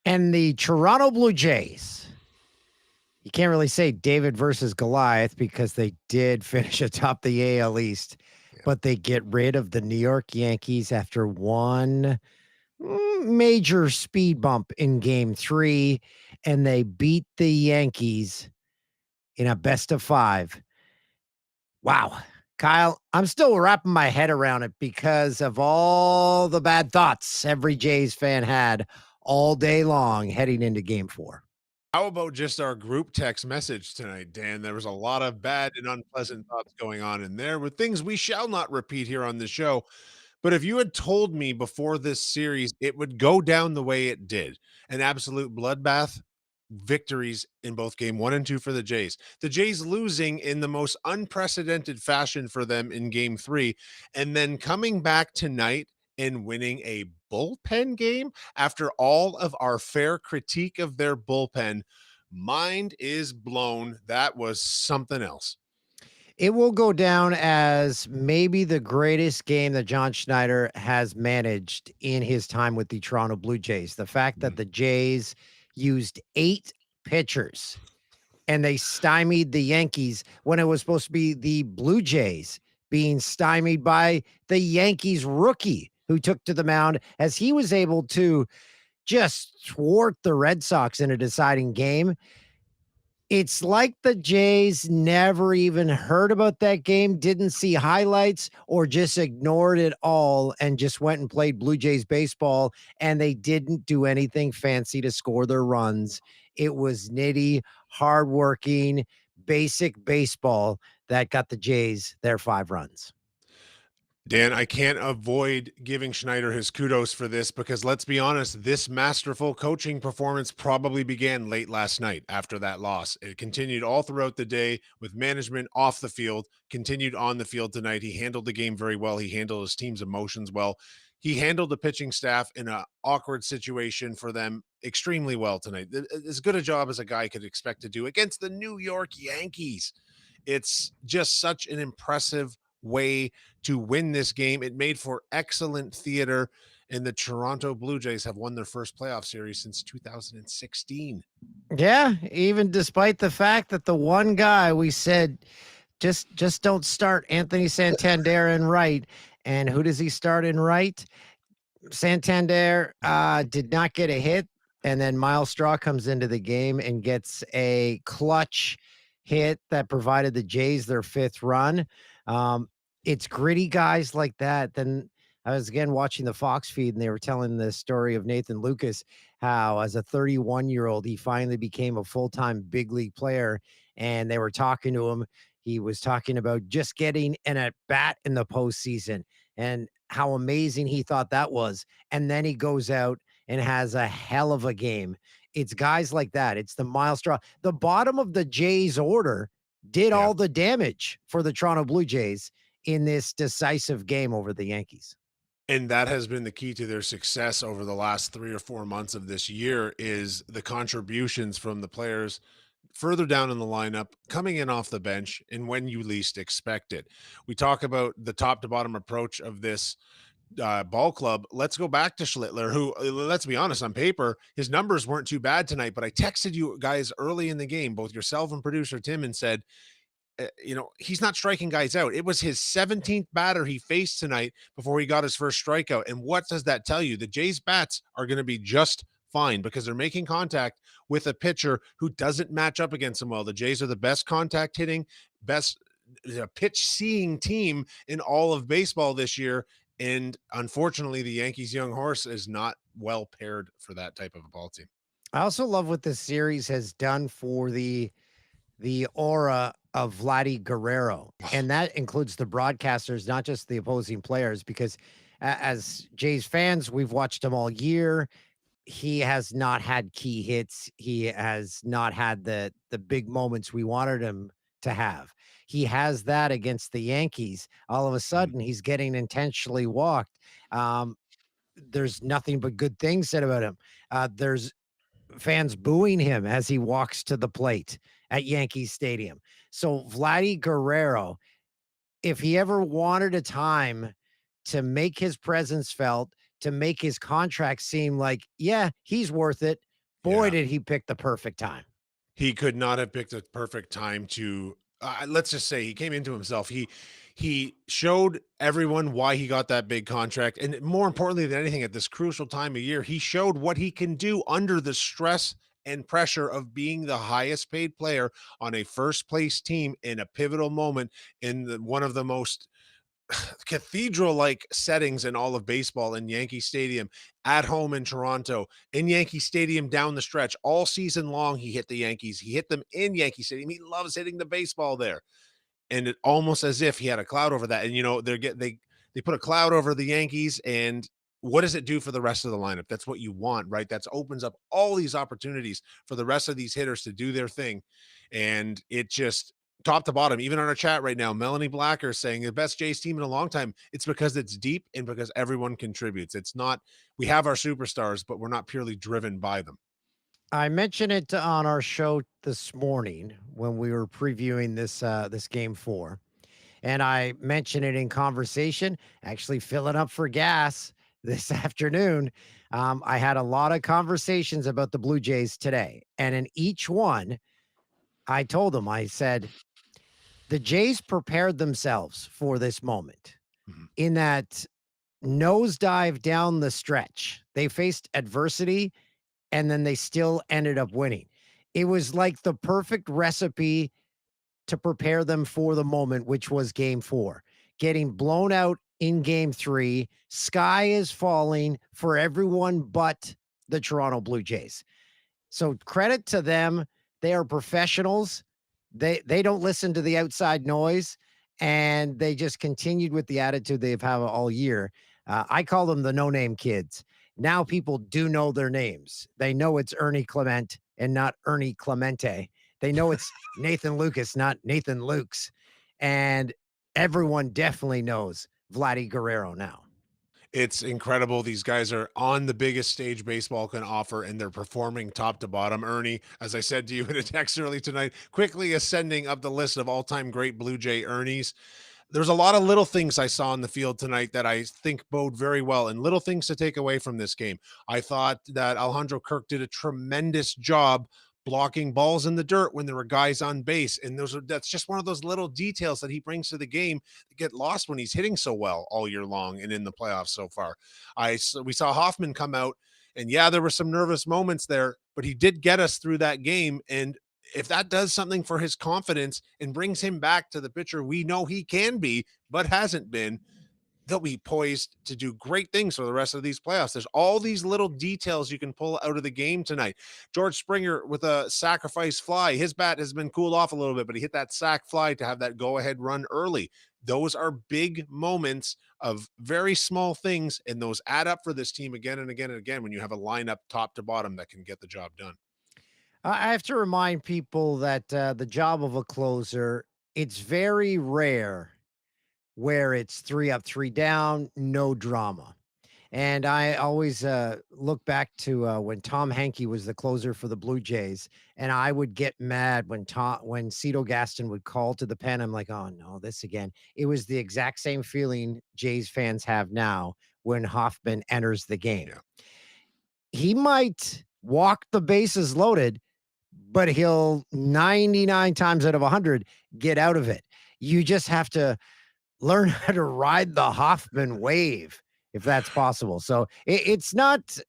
And the Toronto Blue Jays, you can't really say David versus Goliath because they did finish atop the AL East, but they get rid of the New York Yankees after one major speed bump in game 3, and they beat the Yankees in a best of 5. Wow. Kyle, I'm still wrapping my head around it because of all the bad thoughts every Jays fan had all day long heading into game 4. How about just our group text message tonight, Dan? There was a lot of bad and unpleasant thoughts going on in there with things we shall not repeat here on the show. But if you had told me before this series it would go down the way it did, an absolute bloodbath, victories in both game 1 and 2 for the Jays. The Jays losing in the most unprecedented fashion for them in game 3, and then coming back tonight and winning a bullpen game after all of our fair critique of their bullpen. Mind is blown. That was something else. It will go down as maybe the greatest game that John Schneider has managed in his time with the Toronto Blue Jays. The fact that the Jays used 8 pitchers and they stymied the Yankees when it was supposed to be the Blue Jays being stymied by the Yankees rookie who took to the mound, as he was able to just thwart the Red Sox in a deciding game. It's like the Jays never even heard about that game, didn't see highlights, or just ignored it all and just went and played Blue Jays baseball, and they didn't do anything fancy to score their runs. It was nitty, hardworking, basic baseball that got the Jays their 5 runs. Dan, I can't avoid giving Schneider his kudos for this because let's be honest, this masterful coaching performance probably began late last night after that loss. It continued all throughout the day with management off the field, continued on the field tonight. He handled the game very well. He handled his team's emotions well. He handled the pitching staff in an awkward situation for them extremely well tonight. As good a job as a guy could expect to do against the New York Yankees. It's just such an impressive way to win this game. It made for excellent theater, and the Toronto Blue Jays have won their first playoff series since 2016. Yeah, even despite the fact that the one guy we said just don't start Anthony Santander in right. And who does he start in right? Santander did not get a hit. And then Miles Straw comes into the game and gets a clutch hit that provided the Jays their 5th run. It's gritty guys like that. Then I was again watching the Fox feed, and they were telling the story of Nathan Lucas, how as a 31-year-old, he finally became a full-time big league player. And they were talking to him. He was talking about just getting an at-bat in the postseason and how amazing he thought that was. And then he goes out and has a hell of a game. It's guys like that. It's the Miles Straw. The bottom of the Jays order did all the damage for the Toronto Blue Jays in this decisive game over the Yankees. And that has been the key to their success over the last 3 or 4 months of this year is the contributions from the players further down in the lineup, coming in off the bench and when you least expect it. We talk about the top to bottom approach of this ball club. Let's go back to Schlittler, who, let's be honest, on paper, his numbers weren't too bad tonight, but I texted you guys early in the game, both yourself and producer Tim, and said, he's not striking guys out. It was his 17th batter he faced tonight before he got his first strikeout. And what does that tell you? The Jays bats are going to be just fine because they're making contact with a pitcher who doesn't match up against them well. The Jays are the best contact hitting, best pitch seeing team in all of baseball this year. And unfortunately, the Yankees' young horse is not well paired for that type of a ball team. I also love what this series has done for the aura of Vladdy Guerrero. And that includes the broadcasters, not just the opposing players, because as Jays fans, we've watched him all year. he has not had key hits. He has not had the big moments we wanted him to have. He has that against the Yankees. All of a Mhm. sudden, he's getting intentionally walked. Um, there's nothing but good things said about him. There's fans booing him as he walks to the plate at Yankee Stadium. So Vladdy Guerrero, if he ever wanted a time to make his presence felt, to make his contract seem like, yeah, he's worth it, boy, Yeah. did he pick the perfect time. He could not have picked a perfect time to let's just say he came into himself. He showed everyone why he got that big contract, and more importantly than anything, at this crucial time of year, he showed what he can do under the stress and pressure of being the highest paid player on a first place team in a pivotal moment in one of the most cathedral like settings in all of baseball, in Yankee Stadium, at home in Toronto, in Yankee Stadium down the stretch. All season long, he hit the Yankees. He hit them in Yankee Stadium. He loves hitting the baseball there. And it almost as if he had a cloud over that. And they put a cloud over the Yankees, and what does it do for the rest of the lineup? That's what you want, right? That opens up all these opportunities for the rest of these hitters to do their thing. And it just top to bottom, even on our chat right now, Melanie Blacker saying the best Jays team in a long time. It's because it's deep and because everyone contributes. It's not, we have our superstars, but we're not purely driven by them. I mentioned it on our show this morning when we were previewing this game 4. And I mentioned it in conversation, actually filling up for gas this afternoon. I had a lot of conversations about the Blue Jays today. And in each one, I told them, I said, the Jays prepared themselves for this moment Mhm. in that nosedive down the stretch. They faced adversity and then they still ended up winning. It was like the perfect recipe to prepare them for the moment, which was game 4. Getting blown out in game 3, sky is falling for everyone but the Toronto Blue Jays. So credit to them. They are professionals. They don't listen to the outside noise, and they just continued with the attitude they've had all year. I call them the no name kids. Now people do know their names. They know it's Ernie Clement and not Ernie Clemente. They know it's Nathan Lucas, not Nathan Lukes. And everyone definitely knows Vladdy Guerrero now. It's incredible. These guys are on the biggest stage baseball can offer, and they're performing top to bottom. Ernie, as I said to you in a text early tonight, quickly ascending up the list of all-time great Blue Jay Ernies. There's a lot of little things I saw in the field tonight that I think bode very well, and little things to take away from this game. I thought that Alejandro Kirk did a tremendous job blocking balls in the dirt when there were guys on base. And that's just one of those little details that he brings to the game that get lost when he's hitting so well all year long and in the playoffs so far. We saw Hoffman come out, and yeah, there were some nervous moments there, but he did get us through that game. And if that does something for his confidence and brings him back to the pitcher we know he can be, but hasn't been, they'll be poised to do great things for the rest of these playoffs. There's all these little details you can pull out of the game tonight. George Springer with a sacrifice fly. His bat has been cooled off a little bit, but he hit that sac fly to have that go ahead run early. Those are big moments of very small things, and those add up for this team again and again and again when you have a lineup top to bottom that can get the job done. I have to remind people that the job of a closer, it's very rare where it's 3 up, 3 down, no drama. And I always look back to when Tom Hankey was the closer for the Blue Jays, and I would get mad when Cito Gaston would call to the pen. I'm like, oh no, this again. It was the exact same feeling Jays fans have now when Hoffman enters the game. Yeah. He might walk the bases loaded, but he'll 99 times out of 100 get out of it. You just have to learn how to ride the Hoffman wave if that's possible. So it's not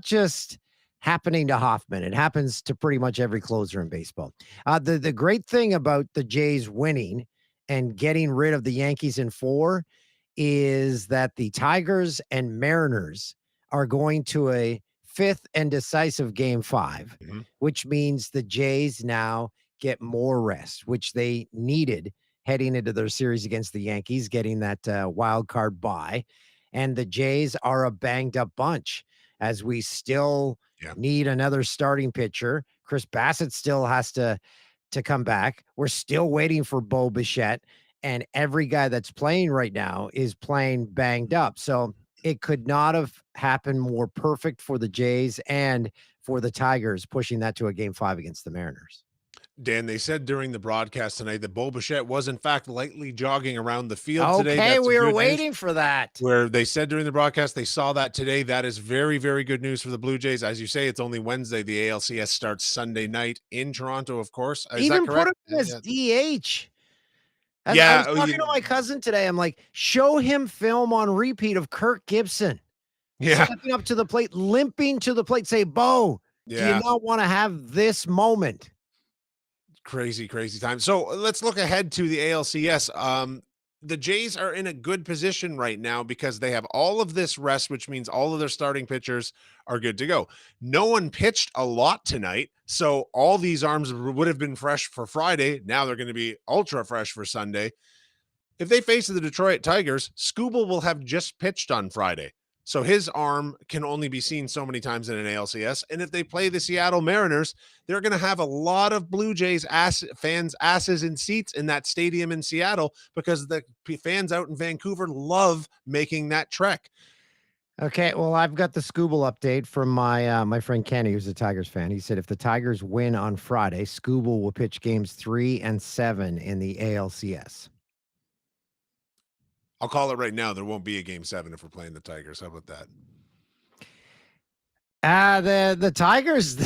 just happening to Hoffman. It happens to pretty much every closer in baseball. The great thing about the Jays winning and getting rid of the Yankees in 4 is that the Tigers and Mariners are going to a 5th and decisive game 5, Mhm. which means the Jays now get more rest, which they needed heading into their series against the Yankees, getting that wild card bye. And the Jays are a banged up bunch. as we still Yeah. need another starting pitcher. Chris Bassett still has to come back. We're still waiting for Bo Bichette, and every guy that's playing right now is playing banged up. So it could not have happened more perfect for the Jays and for the Tigers, pushing that to a game 5 against the Mariners. Dan, they said during the broadcast tonight that Bo Bichette was in fact lightly jogging around the field today. Okay, That's we were good news. waiting for that. Where they said during the broadcast they saw that today. That is very, very good news for the Blue Jays. As you say, it's only Wednesday. The ALCS starts Sunday night in Toronto, of course. Is that Even put correct? him as Yeah. DH. As I Yeah. was talking to my cousin today, I'm like, "Show him film on repeat of Kirk Gibson Yeah. stepping up to the plate, limping to the plate, say, 'Bo, do you Yeah. not wanna have this moment?'" Crazy, crazy time. So let's look ahead to the ALCS. The Jays are in a good position right now because they have all of this rest, which means all of their starting pitchers are good to go. No one pitched a lot tonight, so all these arms would have been fresh for Friday. Now they're going to be ultra fresh for Sunday. If they face the Detroit Tigers, Scooble will have just pitched on Friday. So his arm can only be seen so many times in an ALCS. And if they play the Seattle Mariners, they're going to have a lot of Blue Jays fans' asses in seats in that stadium in Seattle because the fans out in Vancouver love making that trek. Okay, well, I've got the Scooble update from my friend Kenny, who's a Tigers fan. He said if the Tigers win on Friday, Scooble will pitch games 3 and 7 in the ALCS. I'll call it right now. There won't be a game 7 if we're playing the Tigers. How about that? The Tigers,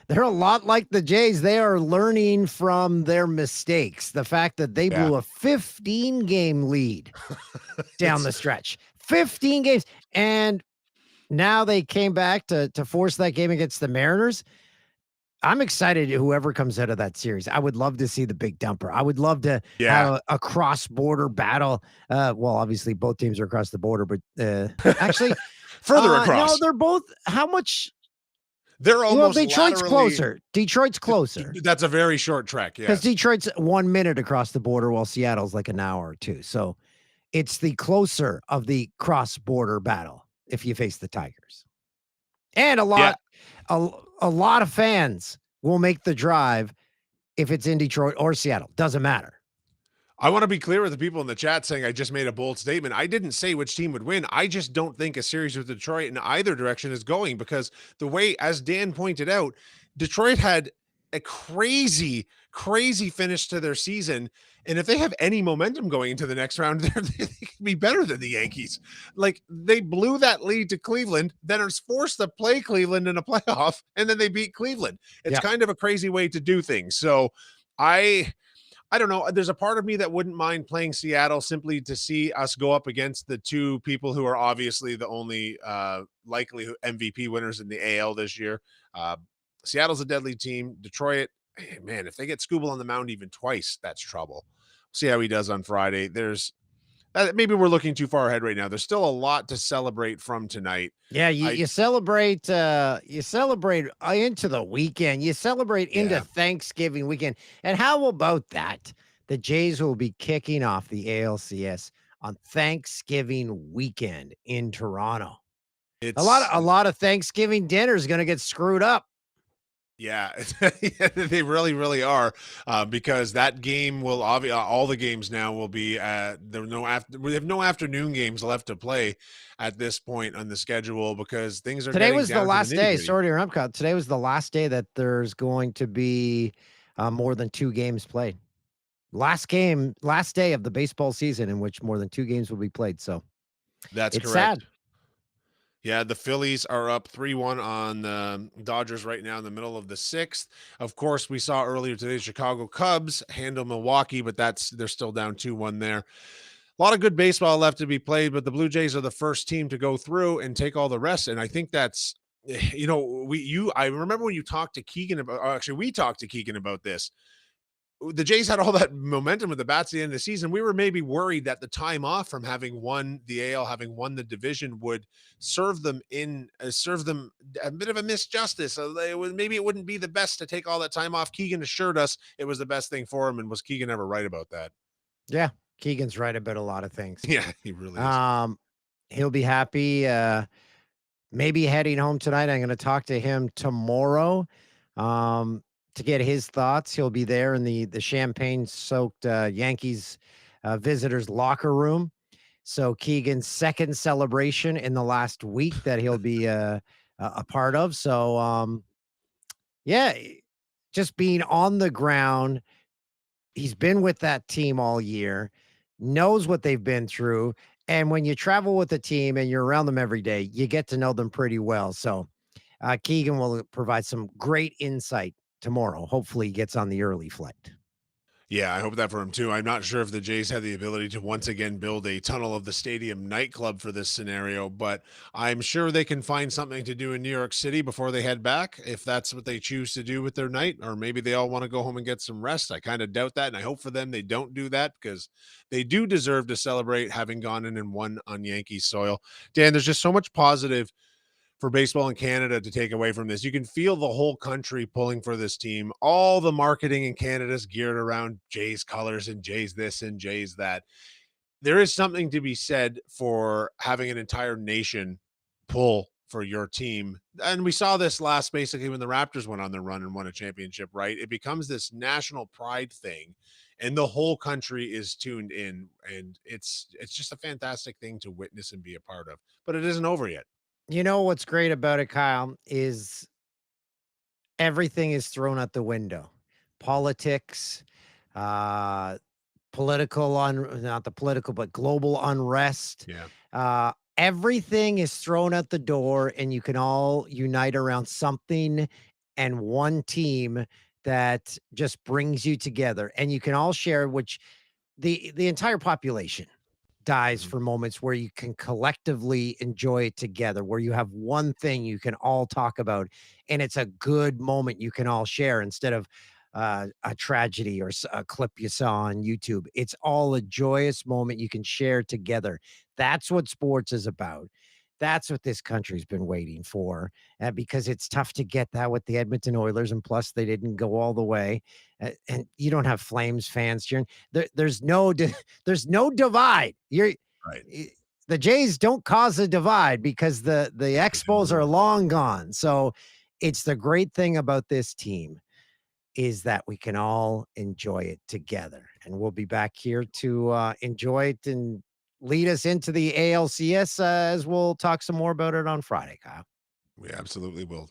they're a lot like the Jays. They are learning from their mistakes. The fact that they Yeah. blew a 15-game lead down It's the stretch. 15 games. And now they came back to force that game against the Mariners. I'm excited whoever comes out of that series. I would love to see the big dumper. I would love to have yeah. a cross-border battle. Well, obviously both teams are across the border, but actually, Further no, across. they're both how much They're well, almost Detroit's laterally. closer. Detroit's closer That's a very short trek. because Yes. Detroit's 1 minute across the border while Seattle's like an hour or 2. So it's the closer of the cross-border battle if you face the Tigers. And Yeah. a lot of fans will make the drive if it's in Detroit or Seattle. Doesn't matter. I want to be clear with the people in the chat saying I just made a bold statement. I didn't say which team would win. I just don't think a series with Detroit in either direction is going because the way, as Dan pointed out, Detroit had a crazy, crazy finish to their season. And if they have any momentum going into the next round, they could be better than the Yankees. Like they blew that lead to Cleveland, then are forced to play Cleveland in a playoff, and then they beat Cleveland. It's Yeah. kind of a crazy way to do things. So I don't know. There's a part of me that wouldn't mind playing Seattle simply to see us go up against the two people who are obviously the only likely MVP winners in the AL this year. Uh, Seattle's a deadly team. Detroit, man, if they get Scooble on the mound even twice, that's trouble. See how he does on Friday. Maybe we're looking too far ahead right now. There's still a lot to celebrate from tonight. Yeah, you, I you celebrate into the weekend. You celebrate into Yeah. Thanksgiving weekend. And how about that? The Jays will be kicking off the ALCS on Thanksgiving weekend in Toronto. It's A lot of Thanksgiving dinners going to get screwed up. Yeah, they really, really are, because that game will all the games now will be we have no afternoon games left to play at this point on the schedule because things are Today getting was the down to the last nitty day. gritty. Sorry to interrupt, Kyle. Today was the last day that there's going to be more than 2 games played. Last day of the baseball season in which more than 2 games will be played. So That's it's sad. correct. Yeah, the Phillies are up 3-1 on the Dodgers right now in the middle of the 6th. Of course, we saw earlier today Chicago Cubs handle Milwaukee, but they're still down 2-1 there. A lot of good baseball left to be played, but the Blue Jays are the first team to go through and take all the rest. And I think that's, I remember when you talked to Keegan about, actually, we talked to Keegan about this. The Jays had all that momentum with the bats at the end of the season. We were maybe worried that the time off from having won the AL, having won the division, would serve them a bit of a misjustice. Maybe it wouldn't be the best to take all that time off. Keegan assured us it was the best thing for him, and was Keegan ever right about that? Yeah, Keegan's right about a lot of things. Yeah, he really is. Um, he'll be happy. maybe heading home tonight. I'm going to talk to him tomorrow um, to get his thoughts. He'll be there in the champagne-soaked Yankees visitors locker room. So Keegan's second celebration in the last week that he'll be a part of. So yeah, just being on the ground. He's been with that team all year, knows what they've been through. And when you travel with a team and you're around them every day, you get to know them pretty well. So Keegan will provide some great insight tomorrow. Hopefully, he gets on the early flight. Yeah, I hope that for him too. I'm not sure if the Jays have the ability to once again build a tunnel of the stadium nightclub for this scenario, but I'm sure they can find something to do in New York City before they head back, if that's what they choose to do with their night, or maybe they all want to go home and get some rest. I kind of doubt that, and I hope for them they don't do that because they do deserve to celebrate having gone in and won on Yankee soil. Dan, there's just so much positive for baseball in Canada to take away from this. You can feel the whole country pulling for this team. All the marketing in Canada is geared around Jays colors and Jays this and Jays that. There is something to be said for having an entire nation pull for your team. And we saw this last basically when the Raptors went on their run and won a championship, right? It becomes this national pride thing and the whole country is tuned in and it's just a fantastic thing to witness and be a part of. But it isn't over yet. You know what's great about it, Kyle, is everything is thrown out the window. Politics, uh, not the political, but global unrest. Yeah. Everything is thrown out the door, and you can all unite around something and one team that just brings you together, and you can all share, which the entire population dies Mhm. for moments where you can collectively enjoy it together, where you have one thing you can all talk about, and it's a good moment you can all share instead of a tragedy or a clip you saw on YouTube. It's all a joyous moment you can share together. That's what sports is about. That's what this country's been waiting for, because it's tough to get that with the Edmonton Oilers, and plus they didn't go all the way. And you don't have Flames fans cheering. There's no divide. Right. Y The Jays don't cause a divide because the Expos are long gone. So, it's the great thing about this team is that we can all enjoy it together, and we'll be back here to, enjoy it and lead us into the ALCS, as we'll talk some more about it on Friday, Kyle. We absolutely will.